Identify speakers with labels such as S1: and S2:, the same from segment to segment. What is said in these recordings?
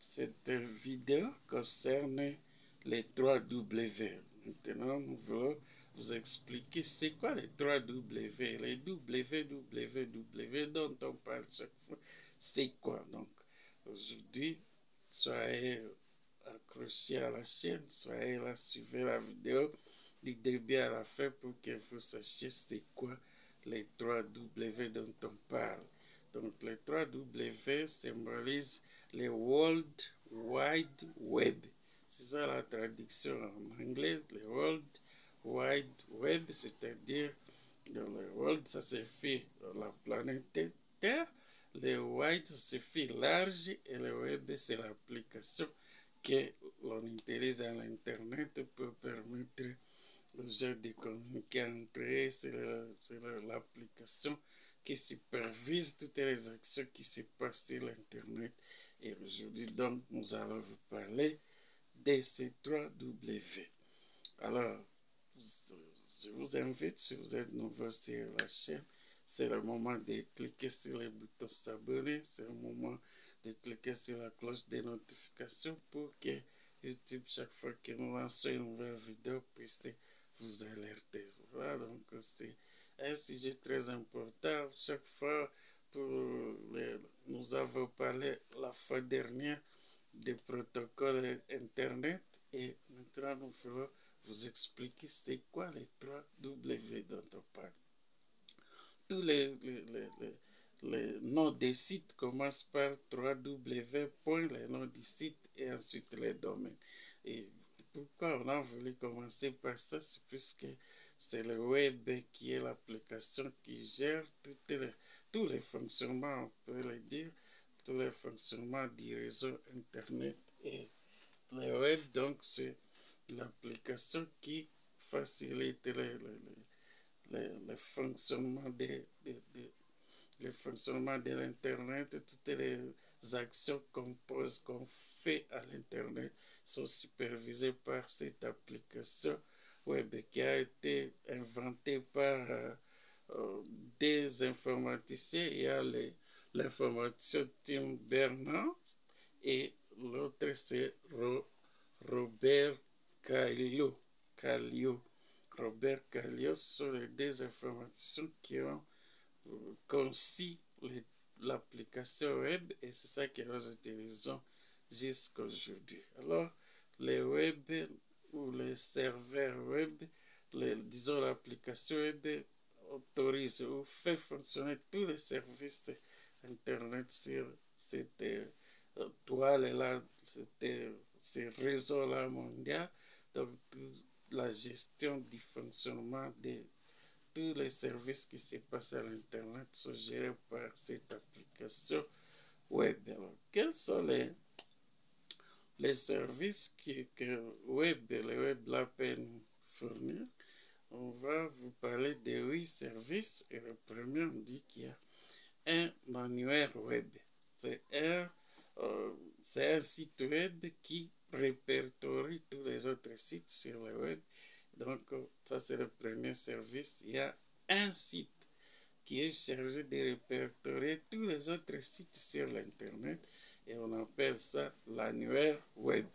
S1: Cette vidéo concerne les 3W. Maintenant, nous voulons vous expliquer c'est quoi les 3W. Les WWW dont on parle chaque fois, c'est quoi? Donc, aujourd'hui, soyez accrochés à la chaîne, soyez là, suivez la vidéo du début à la fin pour que vous sachiez c'est quoi les 3W dont on parle. Donc, les 3W symbolisent les World Wide Web. C'est ça la traduction en anglais, le World Wide Web, c'est-à-dire le World, ça signifie la planète Terre, le Wide, ça signifie large, et le Web, c'est l'application que l'on utilise à l'Internet pour permettre aux gens de communiquer entre eux. C'est l'application qui supervise toutes les actions qui se passent sur l'Internet. Et aujourd'hui, donc, nous allons vous parler de ces 3W. Alors, je vous invite, si vous êtes nouveau sur la chaîne, c'est le moment de cliquer sur le bouton s'abonner, c'est le moment de cliquer sur la cloche de notification pour que YouTube, chaque fois que nous lançons une nouvelle vidéo, puisse vous alerter. Voilà, donc c'est un sujet très important. Chaque fois, nous avons parlé la fois dernière des protocoles Internet et maintenant nous voulons vous expliquer c'est quoi les 3W dont on parle. Tous les noms des sites commencent par 3W, les noms du site et ensuite les domaines. Et pourquoi on a voulu commencer par ça? C'est puisque c'est le web qui est l'application qui gère tous les fonctionnements, on peut le dire, tous les fonctionnements du réseau Internet. Et le web, donc, c'est l'application qui facilite le fonctionnement le fonctionnement de l'Internet. Toutes les actions qu'on fait à l'Internet sont supervisées par cette application web qui a été inventée par des informaticiens. Il y a l'informaticien Tim Berners et l'autre c'est Robert Kallio. Robert Kallio, ce sont les deux informaticiens qui ont conçu l'application web et c'est ça que nous utilisons jusqu'à aujourd'hui. Alors, les web ou les serveurs web, disons l'application web autorise ou fait fonctionner tous les services Internet sur cette toile-là, ces réseaux-là mondiaux. Donc, la gestion du fonctionnement de tous les services qui se passent à l'Internet sont gérés par cette application web. Alors, quels sont les services le web là peut nous fournir? On va vous parler de 8 services et le premier, on dit qu'il y a un annuaire web. C'est un site web qui répertorie tous les autres sites sur le web. Donc, ça, c'est le premier service. Il y a un site qui est chargé de répertorier tous les autres sites sur l'Internet et on appelle ça l'annuaire web.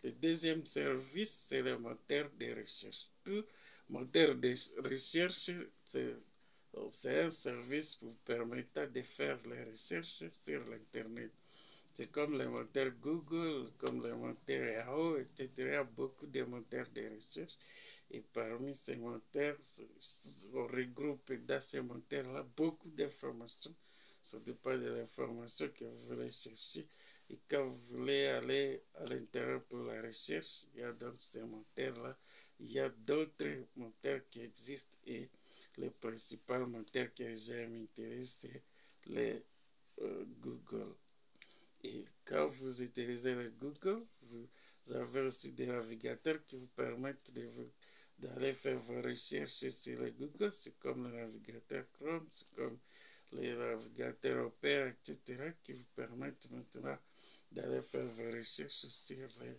S1: Le deuxième service, c'est le moteur de recherche. Tout moteur de recherche, c'est un service vous permettant de faire les recherches sur l'Internet. C'est comme le moteur Google, comme le moteur Yahoo, etc. Il y a beaucoup de moteurs de recherche. Et parmi ces moteurs, on regroupe dans ces moteurs-là beaucoup d'informations. Ça dépend de l'information que vous voulez chercher. Et quand vous voulez aller à l'intérieur pour la recherche, il y a donc ces moteurs-là. Il y a d'autres moteurs qui existent et le principal moteur que j'aime utiliser, c'est le Google. Et quand vous utilisez le Google, vous avez aussi des navigateurs qui vous permettent d'aller faire vos recherches sur le Google. C'est comme le navigateur Chrome, c'est comme les navigateurs Opera, etc. qui vous permettent maintenant d'aller faire vos recherches sur les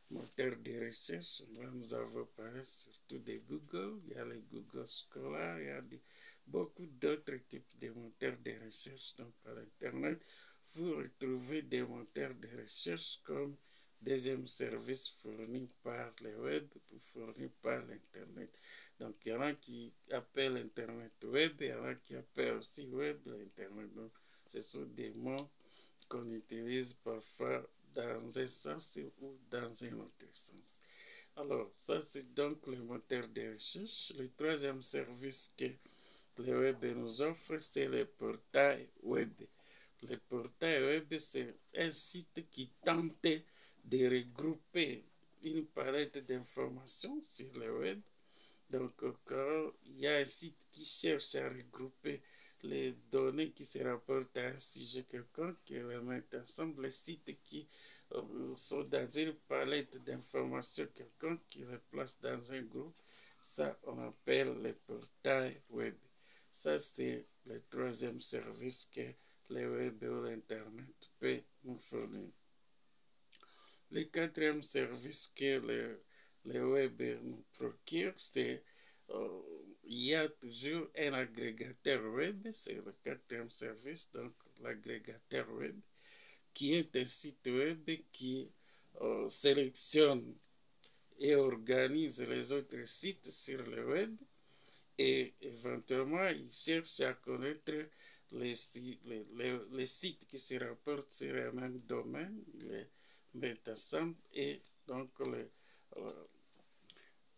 S1: moteurs de recherche. Là, nous avons parlé surtout de Google. Il y a les Google Scholar, il y a beaucoup d'autres types de moteurs de recherche. Donc, à l'Internet, vous retrouvez des moteurs de recherche comme deuxième service fourni par le web ou fourni par l'Internet. Donc, il y en a qui appellent Internet web, il y en a qui appellent aussi web l'Internet. Donc, ce sont des mots qu'on utilise parfois dans un sens ou dans un autre sens. Alors, ça, c'est donc le moteur de recherche. Le troisième service que le web nous offre, c'est le portail web. Le portail web, c'est un site qui tente de regrouper une palette d'informations sur le web. Donc, quand il y a un site qui cherche à regrouper les données qui se rapportent à un sujet quelconque, qui les met ensemble, les sites qui sont dans une palette d'informations quelconque, qui les place dans un groupe, ça, on appelle le portail web. Ça, c'est le troisième service que le web ou l'Internet peut nous fournir. Le quatrième service que le web nous procure, c'est il y a toujours un agrégateur web, c'est le quatrième service, donc l'agrégateur web, qui est un site web qui sélectionne et organise les autres sites sur le web et éventuellement il cherche à connaître les sites qui se rapportent sur le même domaine, les met ensemble et donc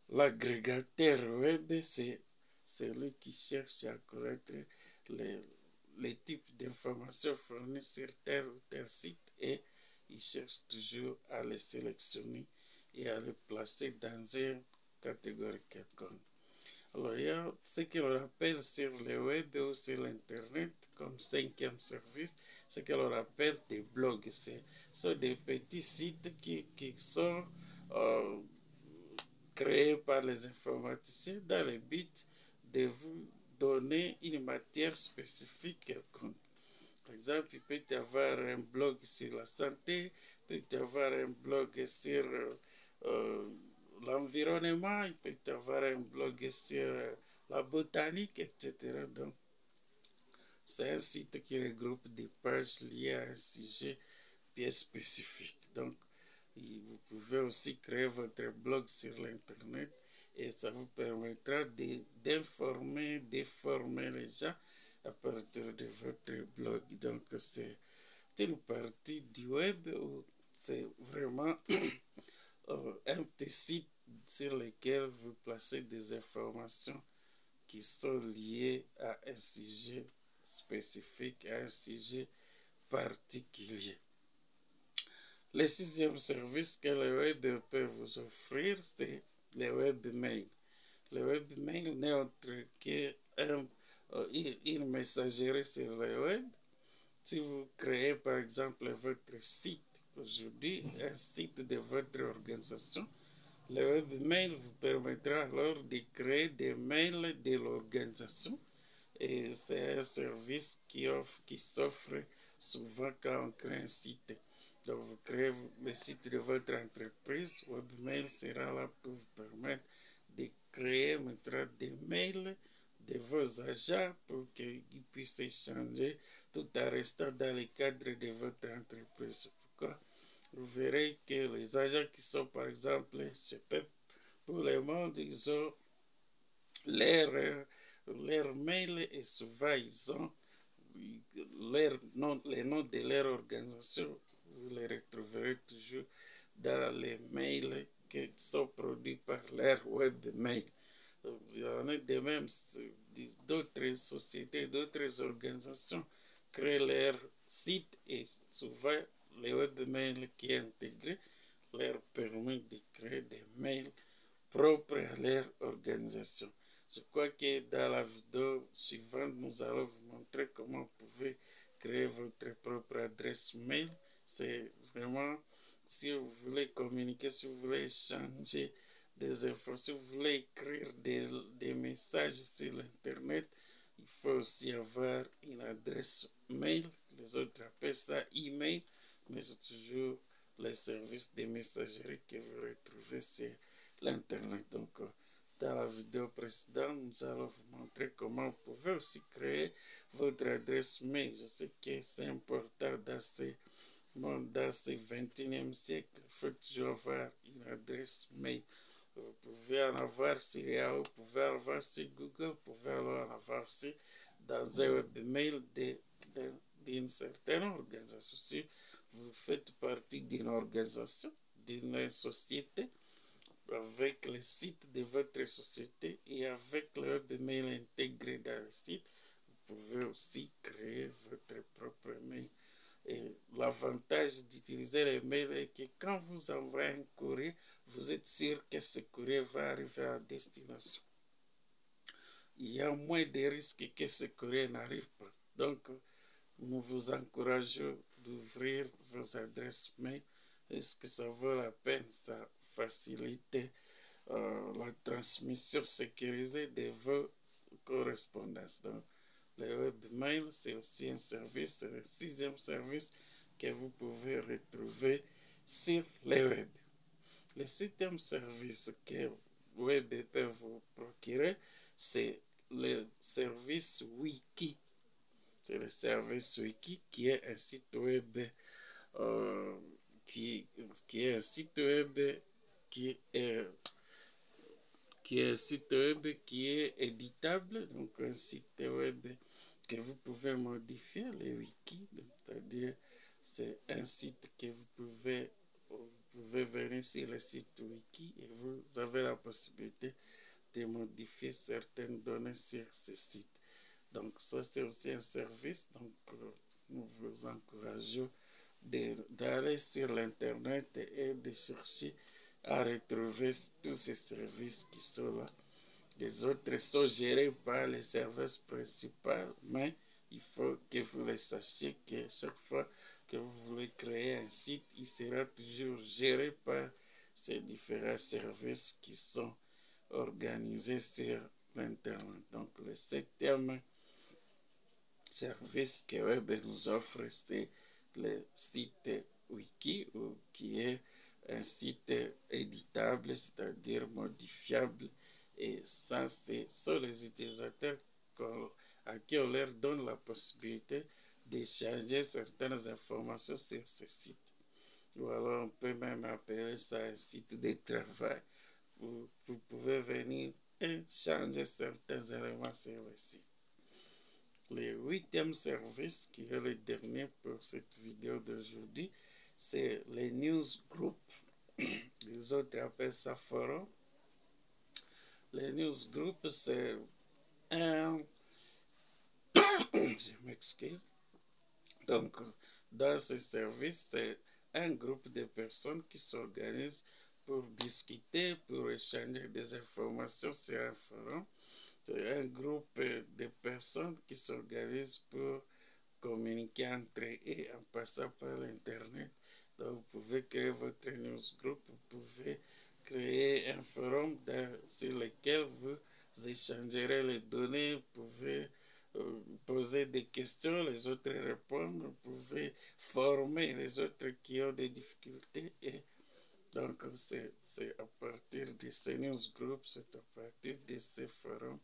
S1: l'agrégateur web, c'est celui qui cherche à connaître les types d'informations fournies sur tel ou tel site et il cherche toujours à les sélectionner et à les placer dans une catégorie quelconque. Alors, il y a ce que l'on appelle sur le web ou sur l'Internet comme cinquième service, ce que l'on appelle des blogs. Ce sont des petits sites qui sont créés par les informaticiens dans le but de vous donner une matière spécifique quelconque. Par exemple, il peut y avoir un blog sur la santé, il peut y avoir un blog sur l'environnement, il peut y avoir un blog sur la botanique, etc. Donc, c'est un site qui regroupe des pages liées à un sujet bien spécifique. Donc, vous pouvez aussi créer votre blog sur l'Internet et ça vous permettra d'informer, de former les gens à partir de votre blog. Donc, c'est une partie du web où c'est vraiment un petit site sur lequel vous placez des informations qui sont liées à un sujet spécifique, à un sujet particulier. Le sixième service que le web peut vous offrir, c'est le webmail. Le webmail n'est autre qu'une messagerie sur le web. Si vous créez par exemple votre site aujourd'hui, un site de votre organisation, le webmail vous permettra alors de créer des mails de l'organisation et c'est un service qui s'offre souvent quand on crée un site. Donc, vous créez le site de votre entreprise, webmail sera là pour vous permettre de créer maintenant des mails de vos agents pour qu'ils puissent échanger tout en restant dans le cadre de votre entreprise. Pourquoi? Vous verrez que les agents qui sont par exemple chez PEP, pour le monde, ils ont leur mail et souvent ils ont les noms de leur organisation. Vous les retrouverez toujours dans les mails qui sont produits par leur webmail. Il y en a de même, d'autres sociétés, d'autres organisations créent leur site et souvent le webmail qui est intégré leur permet de créer des mails propres à leur organisation. Je crois que dans la vidéo suivante, nous allons vous montrer comment vous pouvez créer votre propre adresse mail. C'est vraiment, si vous voulez communiquer, si vous voulez échanger des infos, si vous voulez écrire des messages sur l'Internet, il faut aussi avoir une adresse mail. Les autres appellent ça email, mais c'est toujours les services de messagerie que vous retrouvez sur l'Internet. Donc, dans la vidéo précédente, nous allons vous montrer comment vous pouvez aussi créer votre adresse mail. Je sais que c'est important dans ces dans ce 21e siècle, il faut toujours avoir une adresse mail. Vous pouvez en avoir sur Yahoo, vous pouvez en avoir sur Google, vous pouvez en avoir aussi dans un webmail d'une certaine organisation. Si vous faites partie d'une organisation, d'une société, avec le site de votre société et avec le webmail intégré dans le site, vous pouvez aussi créer votre propre mail. Et l'avantage d'utiliser les mails est que quand vous envoyez un courrier, vous êtes sûr que ce courrier va arriver à destination. Il y a moins de risques que ce courrier n'arrive pas. Donc, nous vous encourageons d'ouvrir vos adresses mail. Est-ce que ça vaut la peine? Ça facilite la transmission sécurisée de vos correspondances. Donc, le webmail, c'est aussi un service, c'est le 6e service que vous pouvez retrouver sur le web. Le 7e service que web peut vous procurer, c'est le service Wiki. C'est le service Wiki qui est un site web euh, qui est un site web qui est un site web qui est éditable, donc un site web que vous pouvez modifier, le wiki, c'est-à-dire c'est un site que vous pouvez venir sur le site wiki et vous avez la possibilité de modifier certaines données sur ce site. Donc ça c'est aussi un service, donc nous vous encourageons d'aller sur l'internet et de chercher à retrouver tous ces services qui sont là. Les autres sont gérés par les services principaux, mais il faut que vous le sachiez que chaque fois que vous voulez créer un site, il sera toujours géré par ces différents services qui sont organisés sur l'Internet. Donc, le 7e service que Web nous offre, c'est le site Wiki, qui est un site éditable, c'est-à-dire modifiable. Et ça, c'est sur les utilisateurs à qui on leur donne la possibilité d'échanger certaines informations sur ce site. Ou alors on peut même appeler ça un site de travail où vous pouvez venir et changer certains éléments sur le site. Le 8e service, qui est le dernier pour cette vidéo d'aujourd'hui, c'est les newsgroups. Les autres appellent ça forum. Les newsgroups, c'est un... Je m'excuse. Donc, dans ce service, c'est un groupe de personnes qui s'organisent pour discuter, pour échanger des informations sur un forum. C'est un groupe de personnes qui s'organisent pour communiquer entre eux en passant par l'Internet. Donc, vous pouvez créer votre newsgroup, vous pouvez créer un forum sur lequel vous échangerez les données, vous pouvez poser des questions, les autres répondent, vous pouvez former les autres qui ont des difficultés. Et donc, c'est à partir de ces newsgroups, c'est à partir de ces forums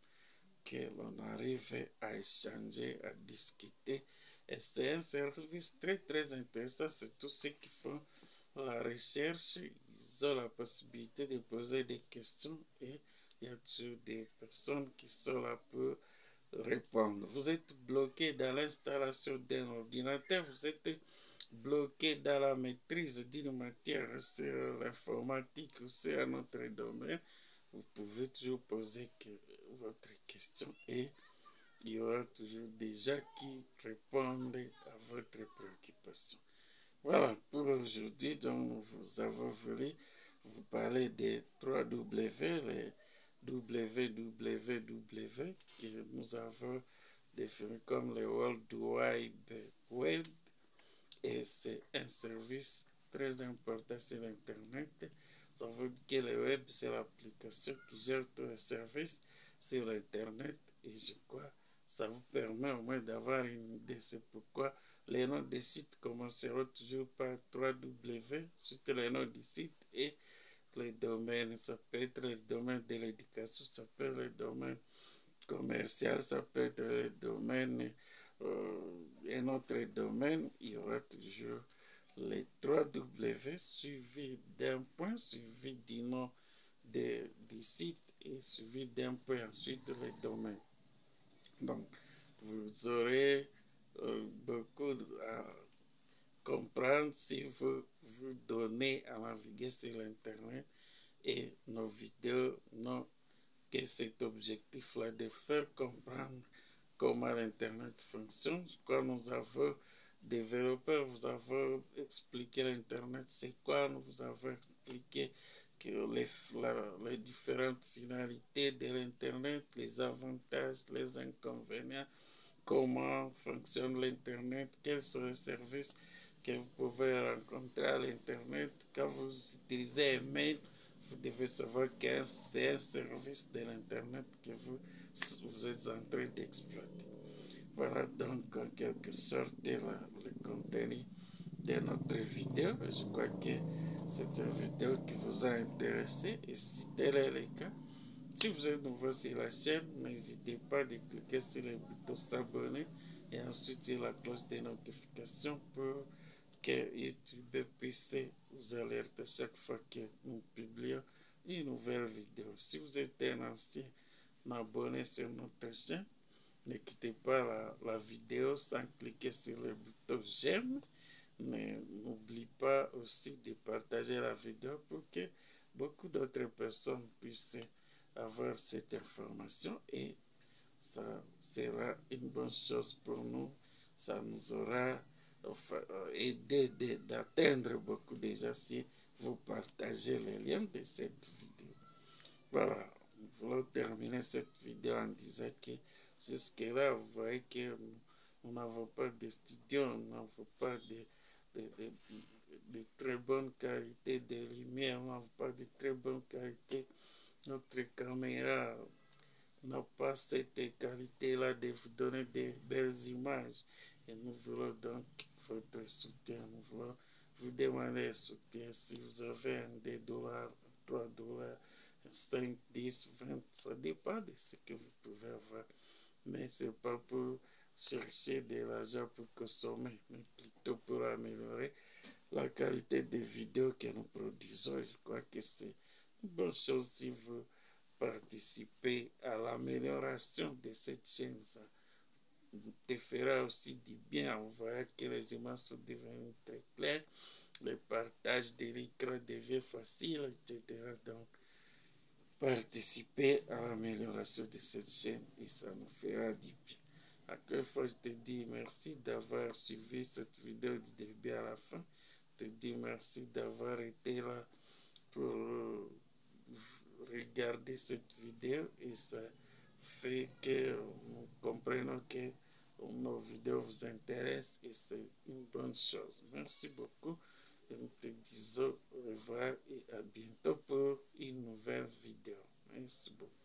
S1: que l'on arrive à échanger, à discuter. Et c'est un service très, très intéressant. C'est tous ceux qui font la recherche. Ils ont la possibilité de poser des questions et il y a toujours des personnes qui sont là pour répondre. Vous êtes bloqué dans l'installation d'un ordinateur, vous êtes bloqué dans la maîtrise d'une matière sur l'informatique ou sur un autre domaine, vous pouvez toujours poser votre question et il y aura toujours des gens qui répondent à votre préoccupation. Voilà, pour aujourd'hui, donc nous avons voulu vous parler des 3W, les www que nous avons défini comme le World Wide Web et c'est un service très important sur Internet. Ça veut dire que le web, c'est l'application qui gère tous les services sur Internet et je crois ça vous permet au moins d'avoir une idée. C'est pourquoi les noms des sites commenceront toujours par 3W, surtout les noms des sites et les domaines. Ça peut être le domaine de l'éducation, ça peut être le domaine commercial, ça peut être le domaine, un autre domaine. Il y aura toujours les 3W suivi d'un point, suivi du nom du site et suivi d'un point ensuite les domaines. Donc, vous aurez beaucoup à comprendre si vous vous donnez à naviguer sur l'Internet et nos vidéos n'ont que cet objectif-là de faire comprendre comment l'Internet fonctionne. Quand nous avons développé, vous avez expliqué l'Internet, c'est quoi, nous vous avons expliqué que les différentes finalités de l'Internet, les avantages, les inconvénients, comment fonctionne l'Internet, quels sont les services que vous pouvez rencontrer à l'Internet. Quand vous utilisez un mail, vous devez savoir que c'est un service de l'Internet que vous êtes en train d'exploiter. Voilà donc en quelque sorte le contenu de notre vidéo. Je crois que c'est une vidéo qui vous a intéressé et si tel est le cas, si vous êtes nouveau sur la chaîne, n'hésitez pas de cliquer sur le bouton s'abonner et ensuite sur la cloche de notification pour que YouTube puisse vous alerter chaque fois que nous publions une nouvelle vidéo. Si vous êtes un ancien abonné sur notre chaîne, ne quittez pas la vidéo sans cliquer sur le bouton j'aime. Mais n'oublie pas aussi de partager la vidéo pour que beaucoup d'autres personnes puissent avoir cette information et ça sera une bonne chose pour nous. Ça nous aura aidé d'atteindre beaucoup déjà si vous partagez les liens de cette vidéo. Voilà, nous voulons terminer cette vidéo en disant que jusque-là, vous voyez que nous n'avons pas de studio, nous n'avons pas de très bonne qualité de lumière, nous n'avons pas de très bonne qualité. Notre caméra n'a pas cette qualité-là de vous donner de belles images. Et nous voulons donc votre soutien. Nous voulons vous demander soutien. Si vous avez un $2, $3, 5, 10, 20, ça dépend de ce que vous pouvez avoir. Mais ce n'est pas pour chercher de l'argent pour consommer, mais plutôt pour améliorer la qualité des vidéos que nous produisons. Je crois que c'est une bonne chose si vous participez à l'amélioration de cette chaîne. Ça te fera aussi du bien. On voit que les images sont devenues très claires, le partage de l'écran devient facile, etc. Donc, participer à l'amélioration de cette chaîne et ça nous fera du bien. Encore une fois, je te dis merci d'avoir suivi cette vidéo du début à la fin. Je te dis merci d'avoir été là pour regarder cette vidéo et ça fait que nous comprenons que nos vidéos vous intéressent et c'est une bonne chose. Merci beaucoup et nous te disons au revoir et à bientôt pour une nouvelle vidéo. Merci beaucoup.